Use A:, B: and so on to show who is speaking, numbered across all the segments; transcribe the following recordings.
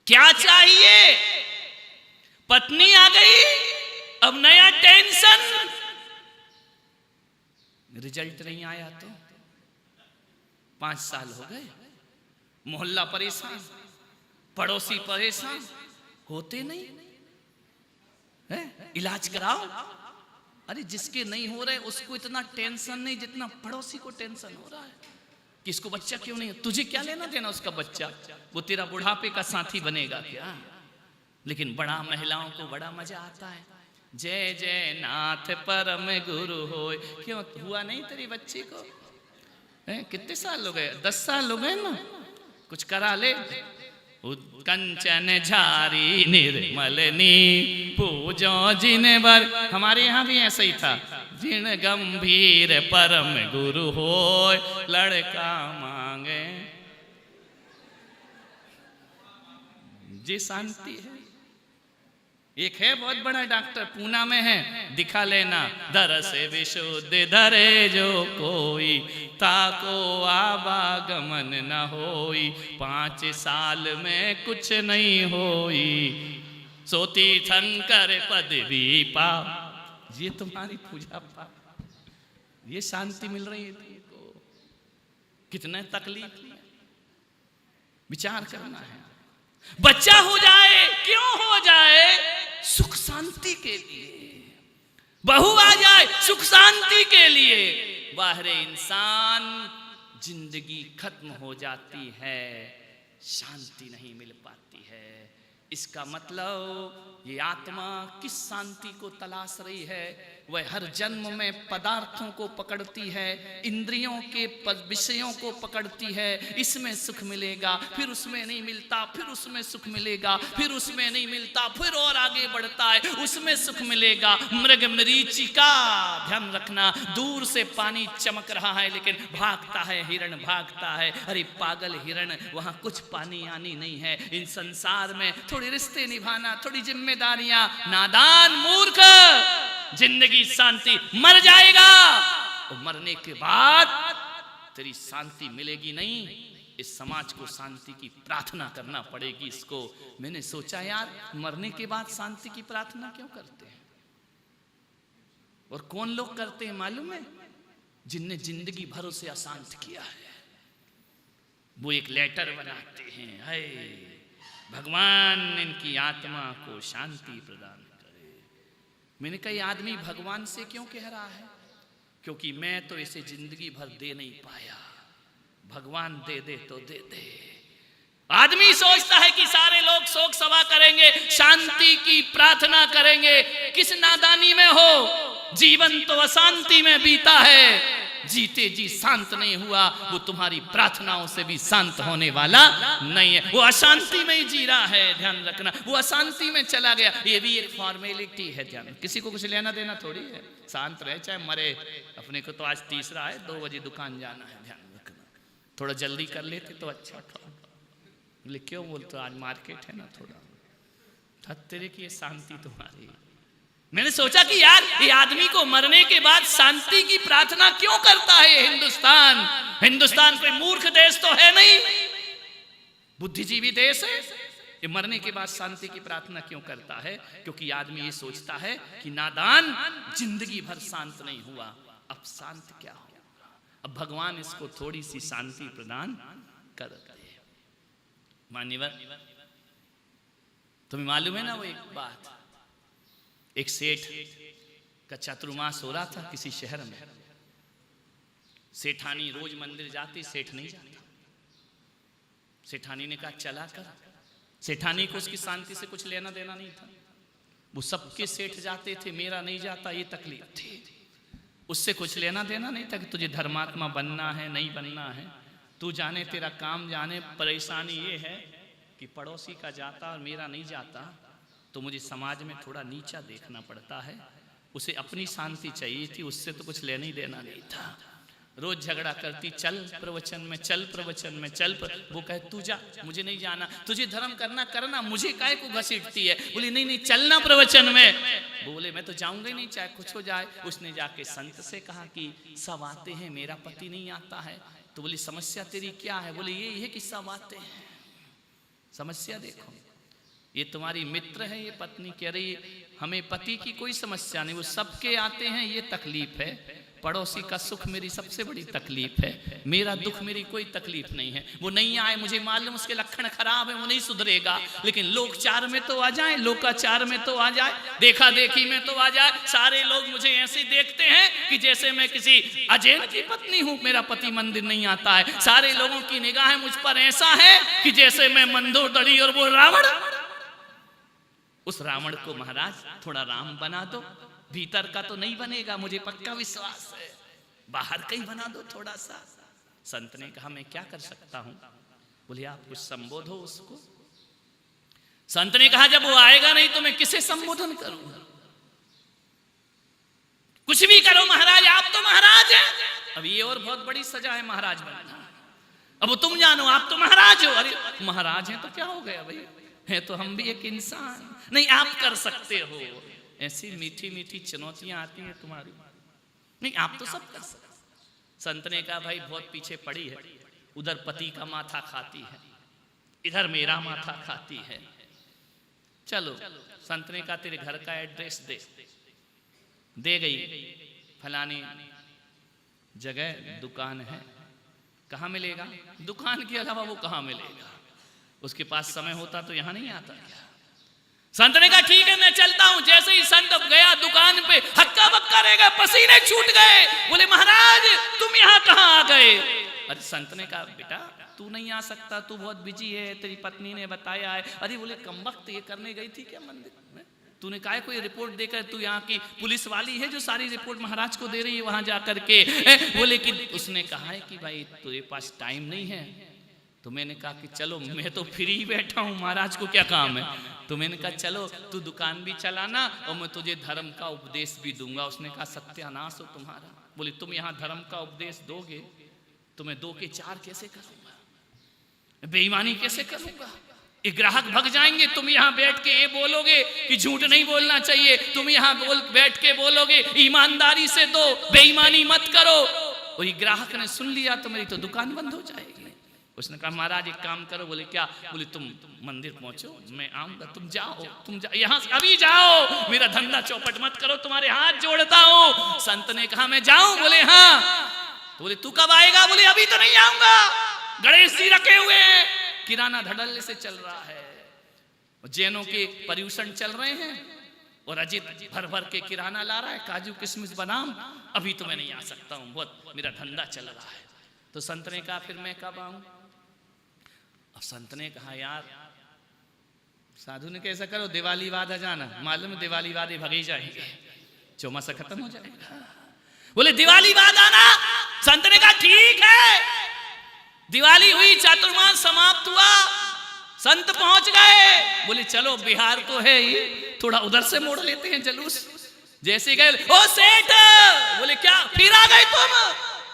A: क्या चाहिए? पत्नी आ गई, अब नया टेंशन, रिजल्ट नहीं आया तो 5 साल हो गए, मोहल्ला परेशान, पड़ोसी परेशान, होते नहीं है, इलाज कराओ। अरे जिसके नहीं हो रहे उसको इतना टेंशन नहीं जितना पड़ोसी को टेंशन हो रहा है कि इसको बच्चा क्यों नहीं है। तुझे क्या लेना देना उसका बच्चा, वो तेरा बुढ़ापे का साथी बनेगा क्या? लेकिन बड़ा महिलाओं को बड़ा मजा आता है, जय जय नाथ परम गुरु होय। क्यों हुआ नहीं तेरी बच्ची को? कितने साल हो गए? 10 साल हो गए ना, कुछ करा ले। कंचन झारी निर्मलनी पूजो जिन बर, हमारे यहाँ भी ऐसा ही था, जिन गंभीर परम गुरु होय लड़का मांगे। जी शांति है। एक है बहुत बड़ा डॉक्टर, पूना में है, दिखा लेना। दर से विशुद्ध धरे जो कोई, ताको आवागमन न होई, 5 साल में कुछ नहीं होई, सोती शंकर पदवी पा। ये तुम्हारी पूजा पाठ, ये शांति मिल रही है तुमको? कितने तकलीफ, विचार करना है। बच्चा हो जाए, क्यों हो जाए? सुख शांति के लिए। बहू आ जाए, सुख शांति के लिए। बाहरे इंसान, जिंदगी खत्म हो जाती है, शांति नहीं मिल पाती है। इसका मतलब ये आत्मा किस शांति को तलाश रही है? वह हर जन्म में पदार्थों को पकड़ती है, इंद्रियों के विषयों को पकड़ती है। इसमें सुख मिलेगा, फिर उसमें नहीं मिलता, फिर उसमें सुख मिलेगा, फिर उसमें नहीं मिलता, फिर और आगे बढ़ता है, उसमें सुख मिलेगा। मृग मरीचिका, ध्यान रखना, दूर से पानी चमक रहा है लेकिन भागता है हिरण, भागता है। अरे पागल हिरण, वहां कुछ पानी आनी नहीं है। इन संसार में थोड़ी रिश्ते निभाना, थोड़ी जिम्मेदारियां। नादान मूर्ख, जिंदगी शांति, मर जाएगा और मरने के बाद तेरी शांति मिलेगी नहीं। इस समाज को शांति की प्रार्थना करना पड़ेगी। इसको मैंने सोचा यार, मरने के बाद शांति की प्रार्थना क्यों करते हैं? और कौन लोग करते हैं मालूम है? जिनने जिंदगी भर उसे अशांत किया है, वो एक लेटर बनाते हैं, हाय भगवान इनकी आत्मा को शांति प्रदान करे। मैंने कहा ये आदमी भगवान से क्यों कह रहा है? क्योंकि मैं तो इसे जिंदगी भर दे नहीं पाया, भगवान दे दे तो दे दे। आदमी सोचता है कि सारे लोग शोक सभा करेंगे, शांति की प्रार्थना करेंगे। किस नादानी में हो, जीवन तो अशांति में बीता है, जीते जी शांत नहीं हुआ, वो तुम्हारी प्रार्थनाओं से भी शांत होने वाला नहीं है। वो अशांति में ही जी रहा है, ध्यान रखना, वो अशांति में चला गया। ये भी एक फॉर्मेलिटी है, ध्यान, किसी को कुछ लेना देना थोड़ी है। शांत रहे चाहे मरे, अपने को तो आज तीसरा है, 2 बजे दुकान जाना है, ध्यान रखना। थोड़ा जल्दी कर लेते तो अच्छा था। बोले क्यों? बोलते आज मार्केट है ना, थोड़ा तेरे की शांति तुम्हारी। मैंने सोचा कि यार ये आदमी को मरने के बाद शांति की प्रार्थना क्यों करता है हिंदुस्तान कोई मूर्ख देश तो है नहीं, बुद्धिजीवी देश है। ये मरने के बाद शांति की प्रार्थना क्यों करता है? क्योंकि आदमी ये सोचता है कि नादान जिंदगी भर शांत नहीं हुआ, अब शांत क्या होगा? अब भगवान इसको थोड़ी सी शांति प्रदान कर दे। मान्यवर, तुम्हें मालूम है ना वो एक बात, एक सेठ का चातुर्मास हो रहा था किसी शहर में। सेठानी रोज मंदिर जाती, सेठ नहीं जाता। सेठानी ने कहा चला कर। सेठानी को उसकी शांति से कुछ लेना देना नहीं था, वो सबके सेठ जाते थे, मेरा नहीं जाता, ये तकलीफ थी। उससे कुछ लेना देना नहीं था कि तुझे धर्मात्मा बनना है नहीं बनना है, तू जाने तेरा काम जाने। परेशानी ये है कि पड़ोसी का जाता और मेरा नहीं जाता, तो मुझे समाज में थोड़ा नीचा देखना पड़ता है। उसे अपनी शांति चाहिए थी, उससे तो कुछ लेना ही देना नहीं था। रोज झगड़ा करती, चल प्रवचन में, चल प्रवचन में, चल वो कहे तू जा, मुझे नहीं जाना, तुझे धर्म करना करना, मुझे काहे को घसीटती है। बोली नहीं नहीं चलना प्रवचन में। बोले मैं तो जाऊंगा ही नहीं, चाहे कुछ हो जाए। उसने जाके संत से कहा कि सब आते हैं, मेरा पति नहीं आता है। तो बोली समस्या तेरी क्या है? बोले यही है कि सब आते हैं, समस्या देखो। ये तुम्हारी मित्र है, ये पत्नी कह रही है हमें पति की कोई समस्या नहीं, वो सबके आते हैं, ये तकलीफ है, पड़ोसी का सुख मेरी सबसे बड़ी तकलीफ है, मेरा दुख मेरी कोई तकलीफ नहीं है। वो नहीं आए, मुझे मालूम उसके लक्षण खराब है, वो नहीं सुधरेगा, लेकिन लोकचार में तो आ जाए, लोकाचार में तो आ जाए, देखा देखी में तो आ जाए। सारे लोग मुझे ऐसे देखते हैं कि जैसे मैं किसी अजैन की पत्नी हूं, मेरा पति मंदिर नहीं आता है। सारे लोगों की निगाहें मुझ पर ऐसा है कि जैसे मैं मंदोदरी और वो रावण। उस रावण को महाराज थोड़ा राम बना दो, भीतर का तो नहीं बनेगा, मुझे पक्का विश्वास है, बाहर का ही बना दो थोड़ा सा। संत ने कहा मैं क्या कर सकता हूं? बोले आप कुछ संबोधो उसको। संत ने कहा जब वो आएगा नहीं तो मैं किसे संबोधन करूंगा? कुछ भी करो महाराज, आप तो महाराज हैं। अब ये और बहुत बड़ी सजा है महाराज बनना। अब तुम जानो आप तो महाराज हो। अरे महाराज हैं तो क्या हो गया भाई, है तो हम भी एक इंसान। नहीं आप कर सकते हो। ऐसी मीठी मीठी चुनौतियां आती हैं तुम्हारी, नहीं आप तो सब कर सकते। संत ने कहा भाई बहुत पीछे पड़ी है, उधर पति का माथा खाती है, इधर मेरा माथा खाती है, चलो। संत ने कहा तेरे घर का एड्रेस दे गई, फलानी जगह दुकान है, कहाँ मिलेगा? दुकान के अलावा वो कहाँ मिलेगा? उसके पास समय होता तो यहां नहीं आता क्या? संत ने कहा ठीक है मैं चलता हूं। जैसे ही संत गया दुकान पे, हक्का बक्का रह गया, पसीने छूट गए। बोले महाराज तुम यहाँ कहाँ आ गए? अरे संत ने कहा बेटा तू नहीं आ सकता, तू बहुत बिजी है, तेरी पत्नी ने बताया है। अरे बोले कमबख्त ये करने गई थी क्या मंदिर में? तूने कहा कोई रिपोर्ट देकर, तू यहाँ की पुलिस वाली है जो सारी रिपोर्ट महाराज को दे रही है वहां जाकर के? बोले कि उसने कहा है कि भाई तेरे पास टाइम नहीं है। तो मैंने कहा कि चलो मैं तो फ्री बैठा हूँ, महाराज को क्या काम है? तो मैंने कहा चलो तू दुकान भी चलाना और मैं तुझे धर्म का उपदेश भी दूंगा। उसने कहा सत्यानाश हो तुम्हारा। बोले तुम यहाँ धर्म का उपदेश दोगे तो मैं 2 के 4 कैसे करूंगा, बेईमानी कैसे करूंगा? ये ग्राहक भग जाएंगे। तुम यहाँ बैठ के ये बोलोगे कि झूठ नहीं बोलना चाहिए, तुम यहाँ बैठ के बोलोगे ईमानदारी से दो, बेईमानी मत करो, और ये ग्राहक ने सुन लिया तो मेरी तो दुकान बंद हो जाएगी। उसने कहा महाराज एक काम करो। बोले क्या? बोले तुम मंदिर पहुंचो, मैं आऊंगा, तुम जाओ, यहाँ अभी जाओ, मेरा धंधा चौपट मत करो, तुम्हारे हाथ जोड़ता हूं। संत ने कहा मैं जाऊं? बोले हाँ। तो बोले तू कब आएगा? बोले अभी तो नहीं आऊंगा, गणेश जी रखे हुए हैं, किराना धड़ल्ले से चल रहा है, जैनों के पर्यूषण चल रहे हैं और अजित भर भर के किराना ला रहा है, काजू किशमिश बादाम, अभी तो मैं नहीं आ सकता हूं, बहुत मेरा धंधा चल रहा है। तो संत ने कहा फिर मैं कब आऊं? अब संत ने कहा यार साधु ने कैसा करो, दिवाली बाद आ जाना, मालूम है दिवाली बाद भगे जाएंगे, चौमासा खत्म हो जाएगा। बोले दिवाली बाद आना। संत ने कहा ठीक है। दिवाली हुई, चातुर्मास समाप्त हुआ, संत पहुंच गए। बोले चलो बिहार तो है ही, थोड़ा उधर से मोड़ लेते हैं जलूस। जैसे गए, ओ सेठ, बोले क्या फिर आ गए तुम?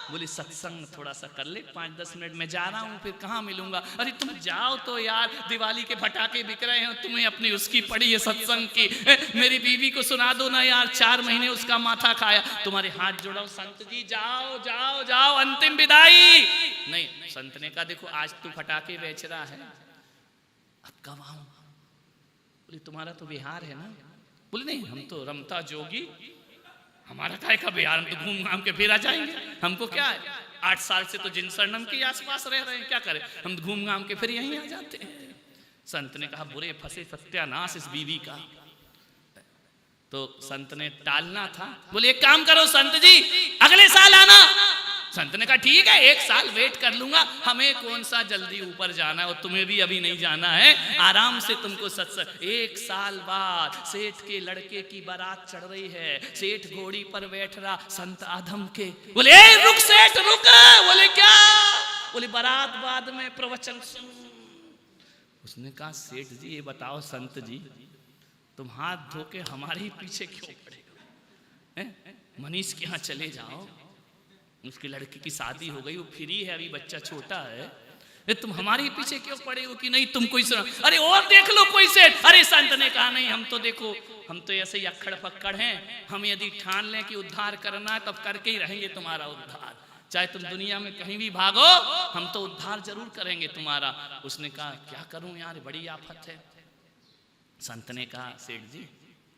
A: बोले सत्संग थोड़ा सा कर ले, 5-10 मिनट में जा रहा हूं, फिर कहां मिलूंगा। अरे तुम जाओ तो यार, दिवाली के पटाखे बिक रहे हैं, तुम्हें अपनी उसकी पड़ी है सत्संग की, मेरी बीवी को सुना दो ना यार, 4 महीने उसका माथा खाया, तुम्हारे हाथ जोड़ाओ संत जी, जाओ जाओ जाओ, अंतिम विदाई। नहीं, संत ने कहा देखो आज तू पटाखे बेच रहा है, अब कब आऊं? बोले तुम्हारा तो बिहार है ना? बोले नहीं हम तो रमता जोगी, हमारा काय का बिहार, हम तो घूम घाम के फिर आ जाएंगे, हमको क्या है, 8 साल से तो जिन शरणम के आसपास रह रहे हैं, क्या करें, हम घूम घाम के फिर यहीं आ जाते हैं। संत ने कहा बुरे फंसे सत्यानाश इस बीवी का। तो संत ने टालना था। बोले एक काम करो संत जी, अगले साल आना। संत ने कहा ठीक है 1 साल वेट कर लूंगा, हमें कौन सा जल्दी ऊपर जाना है, और तुम्हें भी अभी नहीं जाना है, आराम से तुमको सत्संग। 1 साल बाद सेठ के लड़के की बारात चढ़ रही है, सेठ घोड़ी पर बैठ रहा, संत आधम के। बोले रुक सेठ रुक। बोले क्या? बोले बारात बाद में प्रवचन सुन। उसने कहा सेठ जी ये बताओ संत जी, तुम हाथ धो के हमारे ही पीछे क्यों पड़े? मनीष के यहाँ चले जाओ, उसके लड़के की शादी हो गई, वो फ्री है, अभी बच्चा छोटा है, तुम हमारे ही पीछे क्यों पड़े हो कि नहीं तुम कोई सुना? अरे और देख लो कोई से। अरे संत ने कहा नहीं, हम तो देखो हम तो ऐसे ही अक्खड़ पक्कड़ हैं, हम यदि ठान लें कि उद्धार करना है तब करके ही रहेंगे तुम्हारा उद्धार, चाहे तुम दुनिया में कहीं भी भागो, हम तो उद्धार जरूर करेंगे तुम्हारा। उसने कहा क्या करूं यार, बड़ी आफत है। संत ने कहा सेठ जी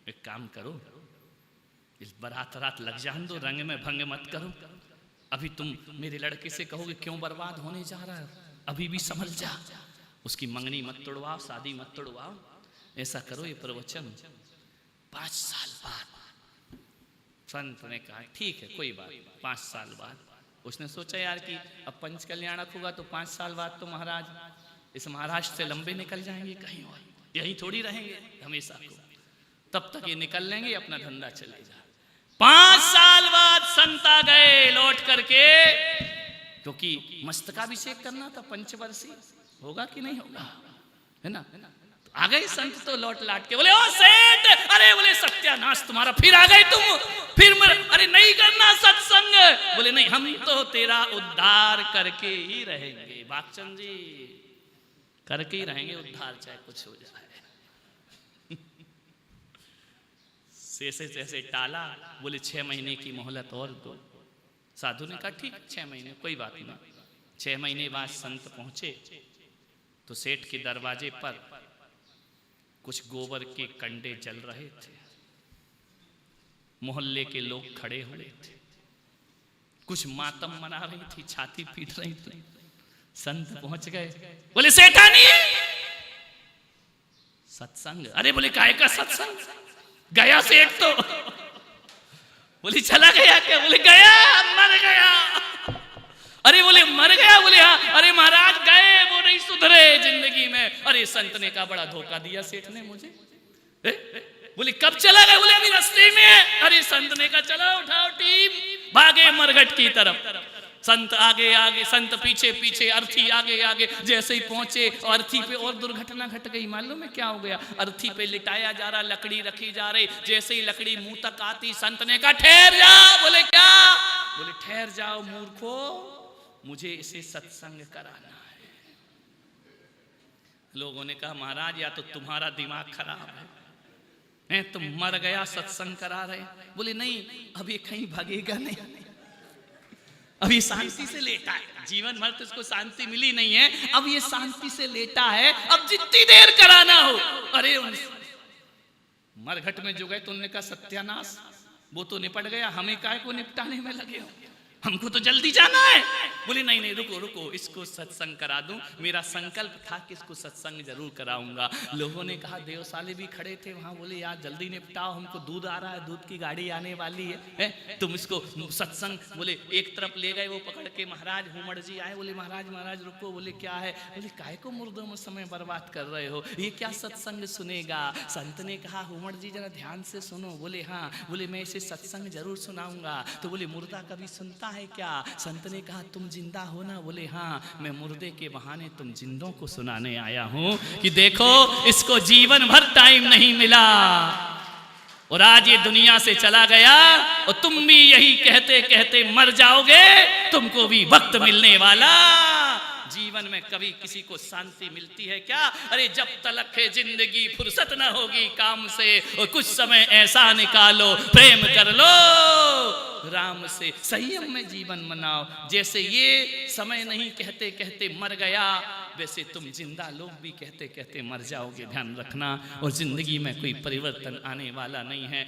A: एक काम करो, इस बारात रात लग जान दो, रंग में भंग मत करो। अभी तुम मेरे लड़के से कहोगे क्यों बर्बाद होने जा रहा है, अभी भी संभल जा, उसकी मंगनी मत तोड़वाओ, शादी मत तोड़वाओ। ऐसा करो ये प्रवचन 5 साल बाद। संत ने कहा ठीक है कोई बात, 5 साल बाद। उसने सोचा यार कि अब पंच कल्याणक होगा तो 5 साल बाद तो महाराज इस महाराष्ट्र से लंबे निकल जाएंगे कहीं और, यहीं थोड़ी रहेंगे हमेशा को, तब तक ये निकल लेंगे, अपना धंधा चलेगा। 5 साल बाद संत आ गए लौट करके, क्योंकि मस्तकाभिषेक करना था पंचवर्षीय, होगा कि नहीं होगा, है ना। तो आ गए संत तो लौट लाट के बोले ओ सेठ, अरे बोले सत्यानाश तुम्हारा, फिर आ गए तुम, फिर अरे नहीं करना सत्संग। बोले नहीं हम तो तेरा उद्धार करके ही रहेंगे बागचंद जी, करके ही रहेंगे उद्धार चाहे कुछ हो जाए। जैसे जैसे टाला, बोले 6 महीने की मोहलत और दो। साधु ने कहा ठीक 6 महीने कोई बात नहीं। 6 महीने बाद संत पहुंचे तो सेठ के दरवाजे पर कुछ गोबर के कंडे जल रहे थे, मोहल्ले के लोग खड़े हुए थे, कुछ मातम मना रही थी, छाती पीट रही थी। संत पहुंच गए, बोले सेठानी सत्संग। अरे बोले काहे का सत्संग, गया सेठ तो। बोले चला गया क्या, बोले गया मर गया। अरे बोले मर गया, बोले हाँ। अरे महाराज गए, वो नहीं सुधरे जिंदगी में। अरे संत ने कहा बड़ा धोखा दिया सेठ ने मुझे। बोले कब चला गया, बोले अभी रास्ते में है। अरे संत ने कहा चलो उठाओ टीम, भागे मरघट की तरफ। संत आगे आगे, संत पीछे पीछे, अर्थी आगे आगे। जैसे ही पहुंचे अर्थी पे और दुर्घटना घट गई। मालूम है क्या हो गया, अर्थी पे लिटाया जा रहा, लकड़ी रखी जा रही। जैसे ही लकड़ी मुंह तक आती, संत ने कहा ठहर जाओ। बोले क्या, बोले ठहर जाओ मूर्खो, मुझे इसे सत्संग कराना है। लोगों ने कहा महाराज या तो तुम्हारा दिमाग खराब है, तुम मर गया सत्संग करा रहे। बोले नहीं अब ये कहीं भागेगा नहीं, अब ये शांति से लेटा है, जीवन भर तो इसको शांति मिली नहीं है, अब ये शांति से लेटा है, अब जितनी देर कराना हो। अरे मरघट में जो गए तो उन्होंने कहा सत्यानाश, वो तो निपट गया, हमें काहे को निपटाने में लगे हो, हमको तो जल्दी जाना है। बोले नहीं नहीं रुको रुको, इसको सत्संग करा दूं, मेरा संकल्प था कि इसको सत्संग जरूर कराऊंगा। लोगों ने कहा देवशाली भी खड़े थे वहां, बोले यार जल्दी निपटाओ, हमको दूध आ रहा है, दूध की गाड़ी आने वाली है, तुम इसको सत्संग। बोले एक तरफ ले गए वो पकड़ के, महाराज हुमड़ जी आए, बोले महाराज महाराज रुको। बोले क्या है, बोले काहे को मुर्दों में समय बर्बाद कर रहे हो, ये क्या सत्संग सुनेगा। संत ने कहा हुमड़ जी जरा ध्यान से सुनो। बोले हाँ। बोले मैं इसे सत्संग जरूर सुनाऊंगा। तो बोले मुर्दा कभी सुनता है क्या। संत ने कहा तुम जिंदा हो ना। बोले हाँ, मैं मुर्दे के बहाने तुम जिंदों को सुनाने आया हूं कि देखो इसको जीवन भर टाइम नहीं मिला और आज ये दुनिया से चला गया, और तुम भी यही कहते कहते मर जाओगे, तुमको भी वक्त मिलने वाला। जीवन में कभी किसी को शांति मिलती है क्या। अरे जब तलक है जिंदगी फुर्सत न होगी काम से, और कुछ समय ऐसा निकालो प्रेम कर लो राम से, संयम में जीवन मनाओ। जैसे ये समय नहीं कहते कहते मर गया, वैसे तुम जिंदा लोग भी कहते कहते मर जाओगे, ध्यान रखना। और जिंदगी में कोई परिवर्तन आने वाला नहीं है।